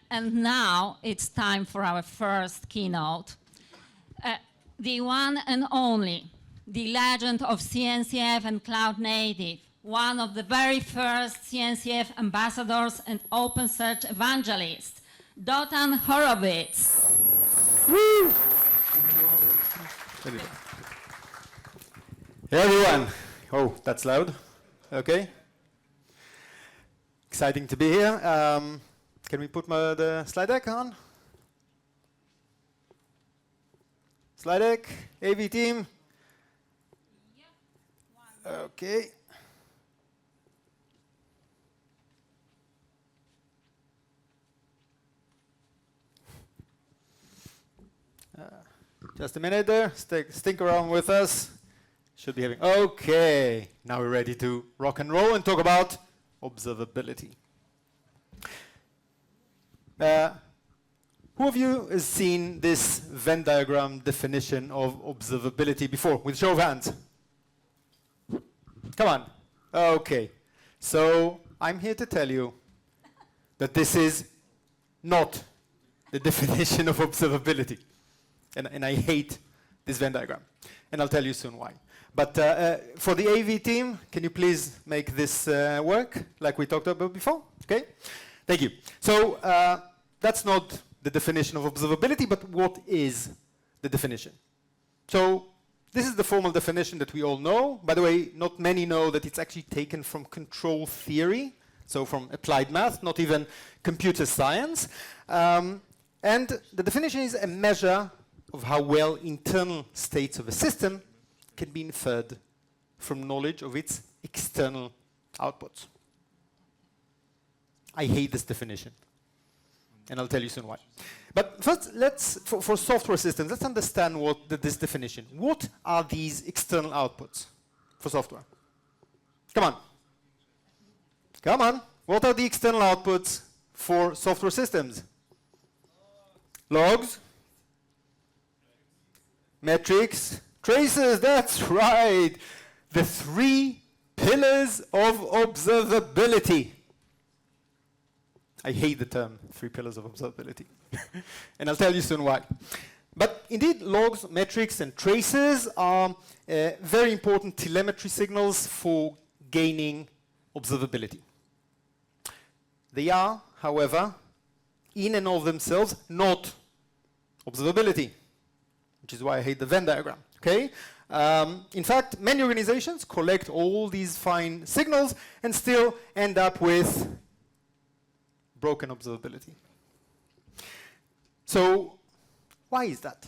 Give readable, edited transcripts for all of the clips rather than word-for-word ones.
And now it's time for our first keynote. The one and only, the legend of CNCF and Cloud Native, one of the very first CNCF ambassadors and OpenSearch evangelists, Dotan Horovits. Woo! Hey everyone. Oh, that's loud. Okay. Exciting to be here. Can we put the slide deck on? Slide deck, AV team. Yep. Okay. Just a minute there. Stick around with us. Should be having. Okay. Now we're ready to rock and roll and talk about observability. Who of you has seen this Venn diagram definition of observability before? With show of hands. Come on. Okay. So I'm here to tell you that this is not the definition of observability. And I hate this Venn diagram. And I'll tell you soon why. But for the AV team, can you please make this work like we talked about before? Okay? Thank you. So that's not the definition of observability, but what is the definition? So this is the formal definition that we all know. By the way, not many know that it's actually taken from control theory, so from applied math, not even computer science. And the definition is a measure of how well internal states of a system can be inferred from knowledge of its external outputs. I hate this definition, and I'll tell you soon why. But first, for software systems, let's understand this definition. What are these external outputs for software? Come on. Come on. What are the external outputs for software systems? Logs, metrics, traces, that's right. The 3 pillars of observability. I hate the term 3 pillars of observability. And I'll tell you soon why. But indeed, logs, metrics, and traces are very important telemetry signals for gaining observability. They are, however, in and of themselves, not observability, which is why I hate the Venn diagram. Okay? In fact, many organizations collect all these fine signals and still end up with broken observability. So, why is that?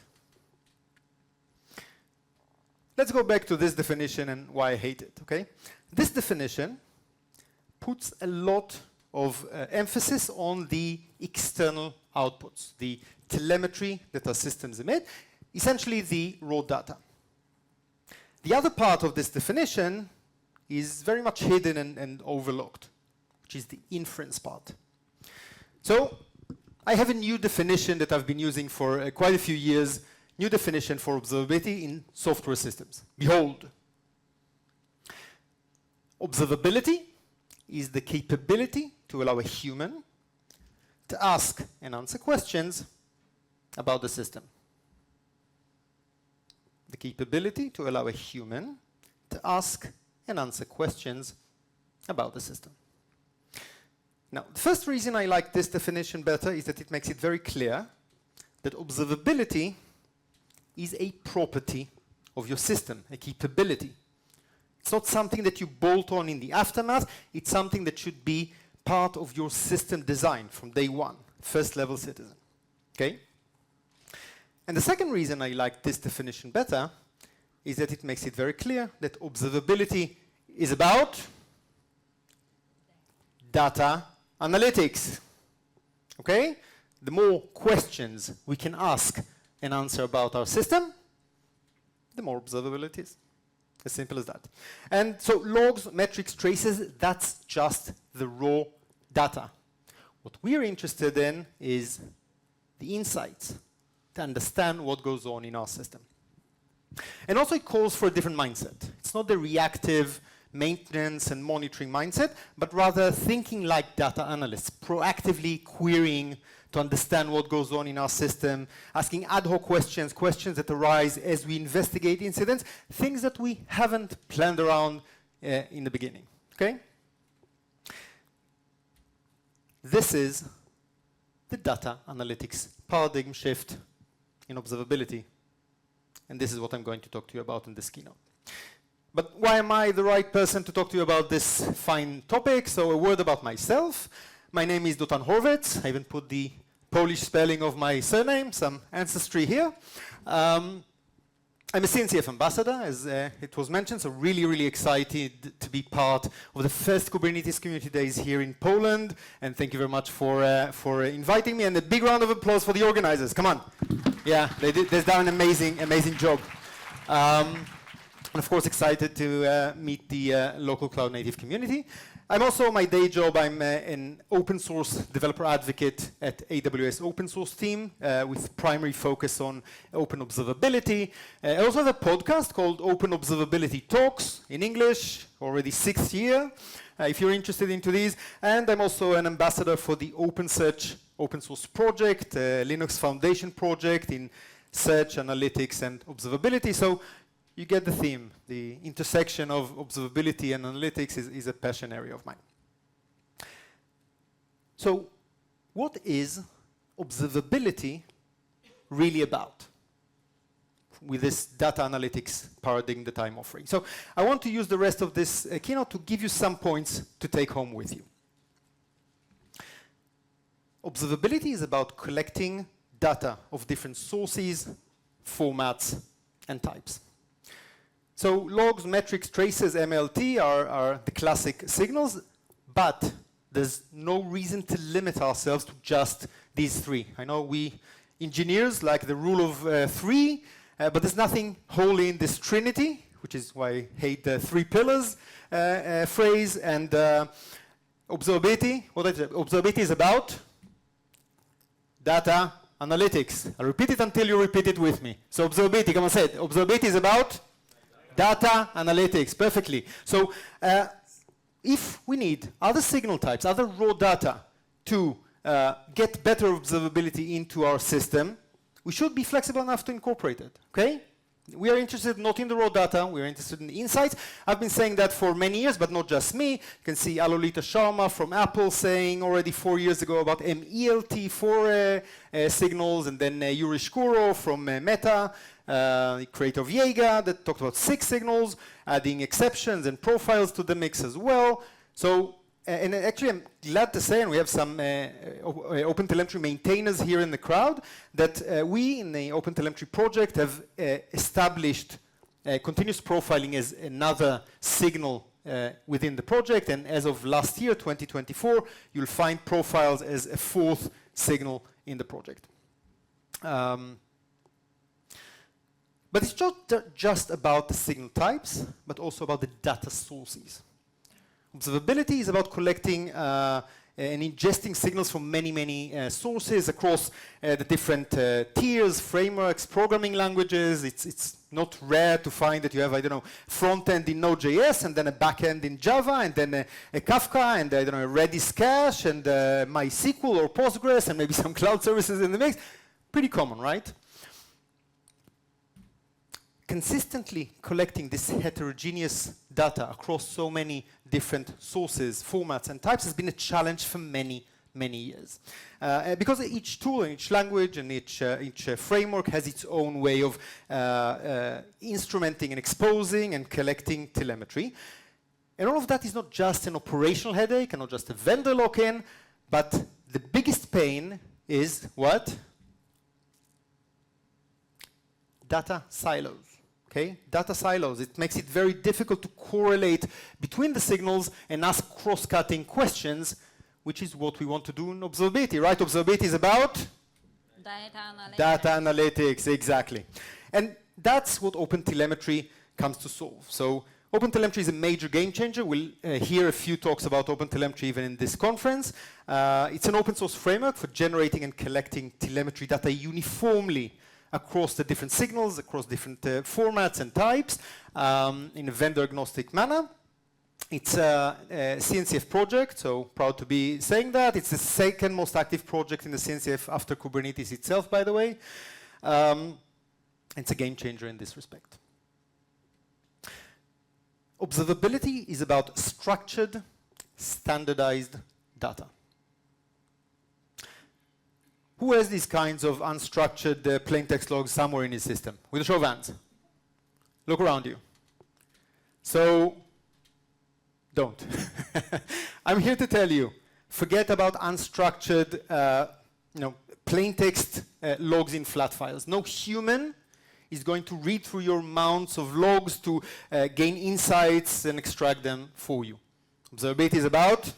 Let's go back to this definition and why I hate it, okay? This definition puts a lot of emphasis on the external outputs, the telemetry that our systems emit, essentially the raw data. The other part of this definition is very much hidden and overlooked, which is the inference part. So I have a new definition that I've been using for quite a few years, new definition for observability in software systems. Behold, observability is the capability to allow a human to ask and answer questions about the system. The capability to allow a human to ask and answer questions about the system. Now, the first reason I like this definition better is that it makes it very clear that observability is a property of your system, a capability. It's not something that you bolt on in the aftermath, it's something that should be part of your system design from day one, first level citizen. Okay? And the second reason I like this definition better is that it makes it very clear that observability is about data analytics. Okay? The more questions we can ask and answer about our system, the more observability is. As simple as that. And so logs, metrics, traces, that's just the raw data. What we're interested in is the insights to understand what goes on in our system. And also it calls for a different mindset. It's not the reactive maintenance and monitoring mindset, but rather thinking like data analysts, proactively querying to understand what goes on in our system, asking ad hoc questions, questions that arise as we investigate incidents, things that we haven't planned around in the beginning, okay? This is the data analytics paradigm shift in observability. And this is what I'm going to talk to you about in this keynote. But why am I the right person to talk to you about this fine topic? So a word about myself. My name is Dotan Horovits. I even put the Polish spelling of my surname, some ancestry here. I'm a CNCF ambassador, as it was mentioned, so really, really excited to be part of the first Kubernetes Community Days here in Poland. And thank you very much for inviting me. And a big round of applause for the organizers. Come on. Yeah, they've done an amazing job. And of course, excited to meet the local cloud native community. I'm also, my day job, I'm an open source developer advocate at AWS open source team with primary focus on open observability. I also have a podcast called Open Observability Talks in English, already 6th year, if you're interested into these. And I'm also an ambassador for the OpenSearch open source project, Linux Foundation project in search, analytics, and observability. So you get the theme. The intersection of observability and analytics is a passion area of mine. So what is observability really about with this data analytics paradigm that I'm offering? So I want to use the rest of this keynote to give you some points to take home with you. Observability is about collecting data of different sources, formats, and types. So logs, metrics, traces, MLT are the classic signals, but there's no reason to limit ourselves to just these three. I know we engineers like the rule of three, but there's nothing holy in this trinity, which is why I hate the three pillars phrase. And observability, what is it? Observability is about data analytics. I'll repeat it until you repeat it with me. So observability, come on, say it. Observability is about data analytics, perfectly. So if we need other signal types, other raw data to get better observability into our system, we should be flexible enough to incorporate it, okay? We are interested not in the raw data, we are interested in the insights. I've been saying that for many years, but not just me. You can see Alolita Sharma from Apple saying already 4 years ago about MELT for signals, and then Yuri Shkuro from Meta, the creator of Jaeger, that talked about 6 signals, adding exceptions and profiles to the mix as well. So, and actually I'm glad to say, and we have some OpenTelemetry maintainers here in the crowd, that we in the OpenTelemetry project have established continuous profiling as another signal within the project, and as of last year, 2024, you'll find profiles as a 4th signal in the project. But it's not just about the signal types, but also about the data sources. Observability is about collecting and ingesting signals from many sources across the different tiers, frameworks, programming languages. It's not rare to find that you have, I don't know, front end in Node.js, and then a back end in Java, and then a Kafka, and I don't know, a Redis cache, and MySQL or Postgres, and maybe some cloud services in the mix. Pretty common, right? Consistently collecting this heterogeneous data across so many different sources, formats, and types has been a challenge for many years. Because each tool and each language and each framework has its own way of instrumenting and exposing and collecting telemetry. And all of that is not just an operational headache and not just a vendor lock-in, but the biggest pain is what? Data silos. Okay? Data silos. It makes it very difficult to correlate between the signals and ask cross-cutting questions, which is what we want to do in observability, right? Observability is about data analytics. Data analytics, exactly. And that's what OpenTelemetry comes to solve. So OpenTelemetry is a major game changer. We'll hear a few talks about OpenTelemetry even in this conference. It's an open source framework for generating and collecting telemetry data uniformly across the different signals, across different formats and types, in a vendor-agnostic manner. It's a CNCF project, so proud to be saying that. It's the second most active project in the CNCF after Kubernetes itself, by the way. It's a game changer in this respect. Observability is about structured, standardized data. Who has these kinds of unstructured plain text logs somewhere in his system? With a show of hands. Look around you. So, don't. I'm here to tell you, forget about unstructured, plain text logs in flat files. No human is going to read through your mounds of logs to gain insights and extract them for you. Observability is about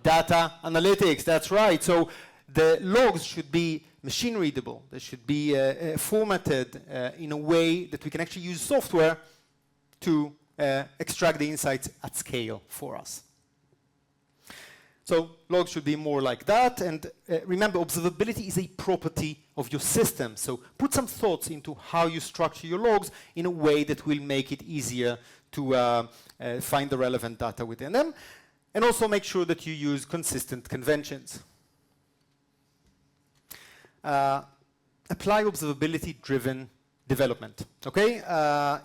data analytics, that's right. So the logs should be machine readable. They should be formatted in a way that we can actually use software to extract the insights at scale for us. So logs should be more like that, and remember, observability is a property of your system. So put some thoughts into how you structure your logs in a way that will make it easier to find the relevant data within them, and also make sure that you use consistent conventions. Apply observability-driven development, okay?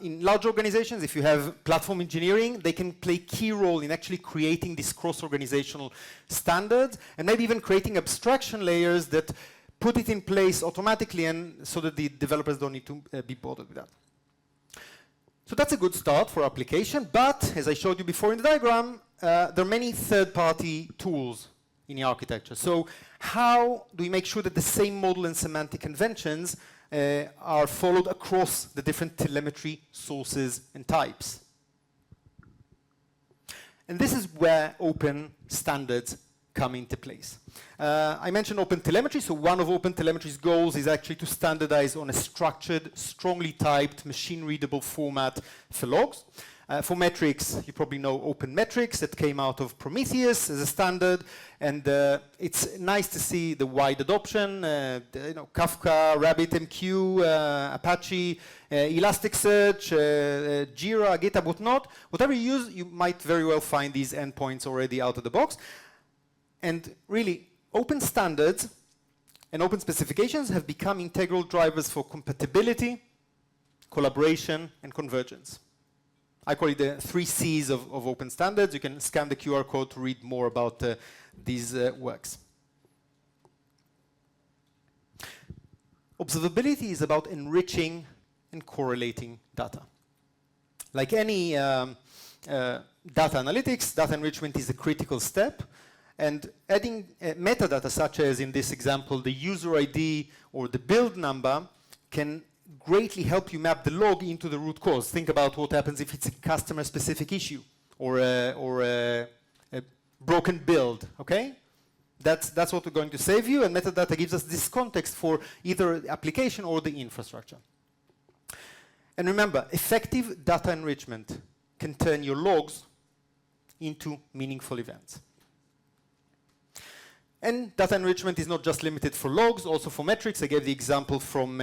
In large organizations, if you have platform engineering, they can play a key role in actually creating these cross-organizational standards and maybe even creating abstraction layers that put it in place automatically and so that the developers don't need to be bothered with that. So that's a good start for application, but as I showed you before in the diagram, there are many third-party tools in the architecture. So how do we make sure that the same model and semantic conventions are followed across the different telemetry sources and types? And this is where open standards come into place. I mentioned OpenTelemetry, so one of OpenTelemetry's goals is actually to standardize on a structured, strongly typed, machine-readable format for logs. For metrics, you probably know OpenMetrics that came out of Prometheus as a standard, and it's nice to see the wide adoption. Kafka, RabbitMQ, Apache, Elasticsearch, Jira, GitHub, whatnot. Whatever you use, you might very well find these endpoints already out of the box. And really, open standards and open specifications have become integral drivers for compatibility, collaboration, and convergence. I call it the 3 C's of open standards. You can scan the QR code to read more about these works. Observability is about enriching and correlating data. Like any data analytics, data enrichment is a critical step. And adding metadata, such as in this example, the user ID or the build number, can greatly help you map the log into the root cause. Think about what happens if it's a customer-specific issue or a broken build, okay? That's what we're going to save you, and metadata gives us this context for either the application or the infrastructure. And remember, effective data enrichment can turn your logs into meaningful events. And data enrichment is not just limited for logs, also for metrics. I gave the example from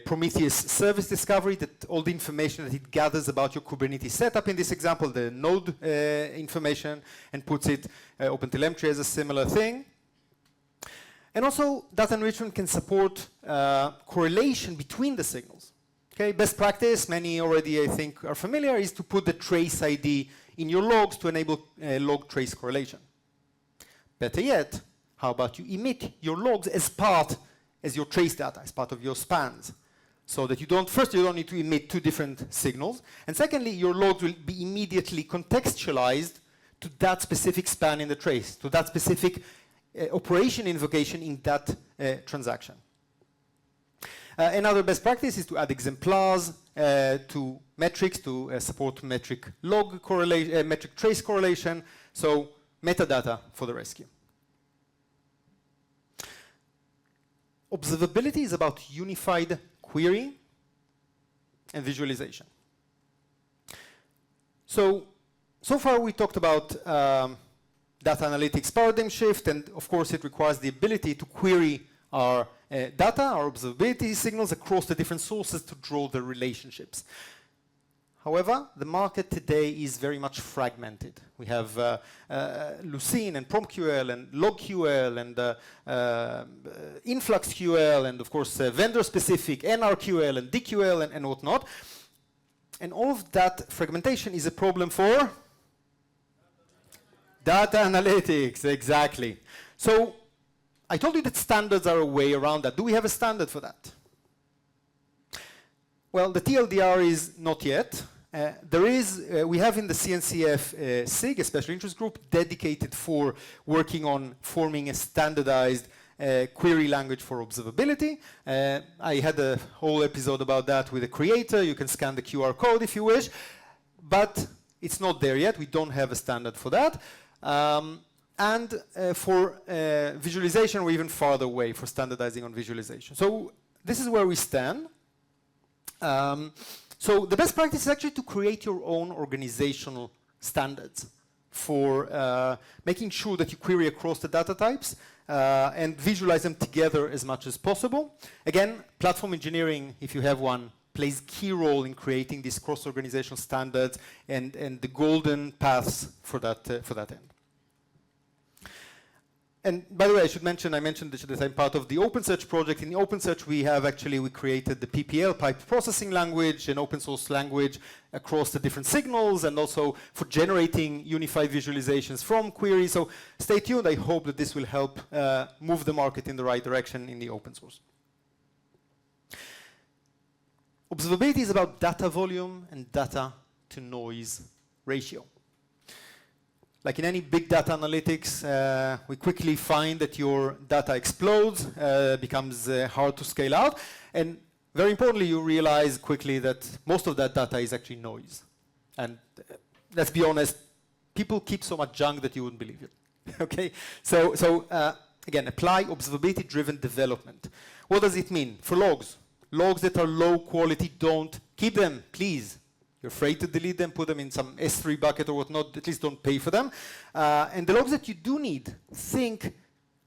Prometheus Service Discovery, that all the information that it gathers about your Kubernetes setup, in this example, the node information, and puts it, OpenTelemetry as a similar thing. And also, data enrichment can support correlation between the signals. Okay, best practice, many already I think are familiar, is to put the trace ID in your logs to enable log trace correlation. Better yet, how about you emit your logs as your trace data, as part of your spans? So that you don't need to emit 2 different signals. And secondly, your logs will be immediately contextualized to that specific span in the trace, to that specific operation invocation in that transaction. Another best practice is to add exemplars to metrics to support metric log correlation, metric trace correlation. So metadata for the rescue. Observability is about unified query and visualization. So far we talked about data analytics paradigm shift, and of course it requires the ability to query our data, our observability signals across the different sources to draw the relationships. However, the market today is very much fragmented. We have Lucene and PromQL and LogQL and InfluxQL and, of course, vendor-specific NRQL and DQL and whatnot. And all of that fragmentation is a problem for data analytics, exactly. So I told you that standards are a way around that. Do we have a standard for that? Well, the TLDR is not yet. We have in the CNCF SIG, a special interest group, dedicated for working on forming a standardized query language for observability. I had a whole episode about that with a creator. You can scan the QR code if you wish. But it's not there yet. We don't have a standard for that. For visualization, we're even farther away for standardizing on visualization. So this is where we stand. So the best practice is actually to create your own organizational standards for making sure that you query across the data types and visualize them together as much as possible. Again, platform engineering, if you have one, plays a key role in creating these cross-organizational standards and the golden paths for that end. And by the way, I mentioned that I'm part of the OpenSearch project. In the OpenSearch, we created the PPL, pipe processing language, an open source language across the different signals, and also for generating unified visualizations from queries. So stay tuned. I hope that this will help move the market in the right direction in the open source. Observability is about data volume and data to noise ratio. Like in any big data analytics, we quickly find that your data explodes, becomes hard to scale out, and very importantly, you realize quickly that most of that data is actually noise. And let's be honest, people keep so much junk that you wouldn't believe it. Okay, so again, apply observability-driven development. What does it mean? For logs that are low quality, don't keep them, please. You're afraid to delete them, put them in some S3 bucket or whatnot, at least don't pay for them. And the logs that you do need, think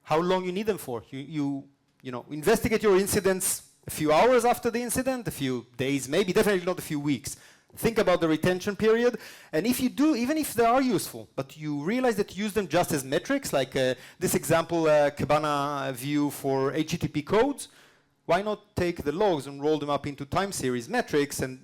how long you need them for. You investigate your incidents a few hours after the incident, a few days, maybe, definitely not a few weeks. Think about the retention period. And if you do, even if they are useful, but you realize that you use them just as metrics, like this example, Kibana view for HTTP codes, why not take the logs and roll them up into time series metrics and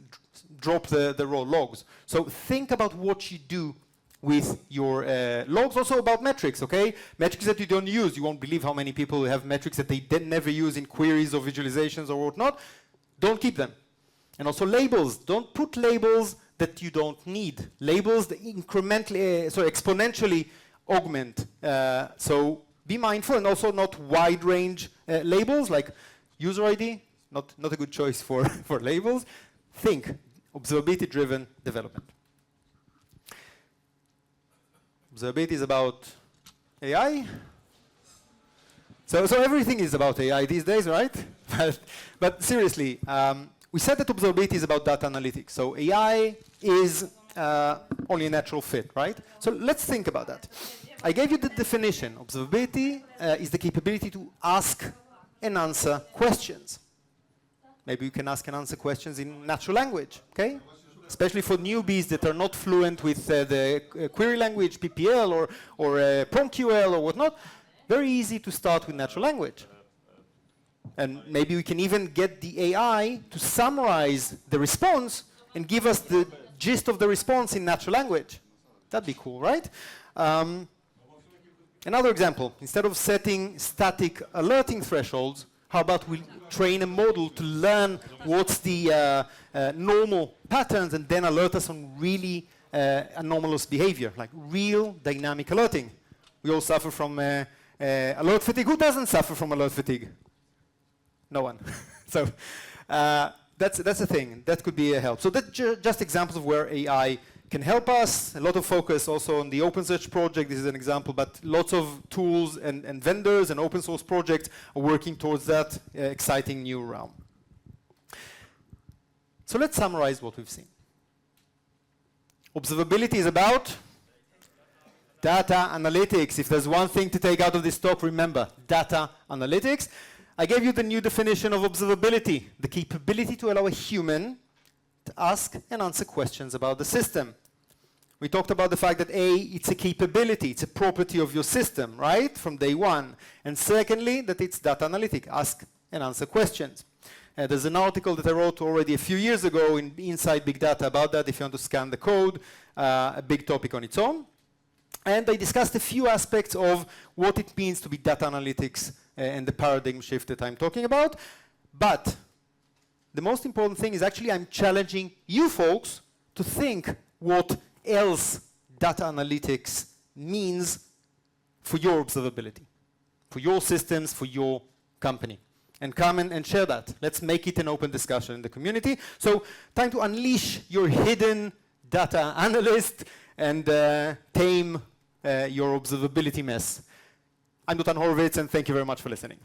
drop the raw logs? So think about what you do with your logs, also about metrics, okay? Metrics that you don't use. You won't believe how many people have metrics that they never use in queries or visualizations or whatnot. Don't keep them. And also labels. Don't put labels that you don't need. Labels that exponentially augment. So be mindful, and also not wide range labels like user ID, not a good choice for labels. Think observability-driven development. Observability is about AI. So everything is about AI these days, right? But seriously, we said that observability is about data analytics. So AI is only a natural fit, right? So let's think about that. I gave you the definition. Observability is the capability to ask and answer questions. Maybe you can ask and answer questions in natural language, okay? Especially for newbies that are not fluent with the query language, PPL or PromQL or whatnot. Very easy to start with natural language. And maybe we can even get the AI to summarize the response and give us the gist of the response in natural language. That'd be cool, right? Another example, instead of setting static alerting thresholds, how about we train a model to learn what's the normal patterns and then alert us on really anomalous behavior, like real dynamic alerting. We all suffer from alert fatigue. Who doesn't suffer from alert fatigue? No one. So that's a thing. That could be a help. So that's just examples of where AI can help us. A lot of focus also on the OpenSearch project. This is an example, but lots of tools and vendors and open source projects are working towards that exciting new realm. So let's summarize what we've seen. Observability is about data analytics. If there's one thing to take out of this talk, remember, data analytics. I gave you the new definition of observability, the capability to allow a human that ask and answer questions about the system. We talked about the fact that A, it's a capability, it's a property of your system, right, from day one. And secondly, that it's data analytic, ask and answer questions. There's an article that I wrote already a few years ago in Inside Big Data about that, if you want to scan the code, a big topic on its own. And I discussed a few aspects of what it means to be data analytics and the paradigm shift that I'm talking about. But the most important thing is actually I'm challenging you folks to think what else data analytics means for your observability, for your systems, for your company. And come and share that. Let's make it an open discussion in the community. So time to unleash your hidden data analyst and tame your observability mess. I'm Dotan Horovits, and thank you very much for listening.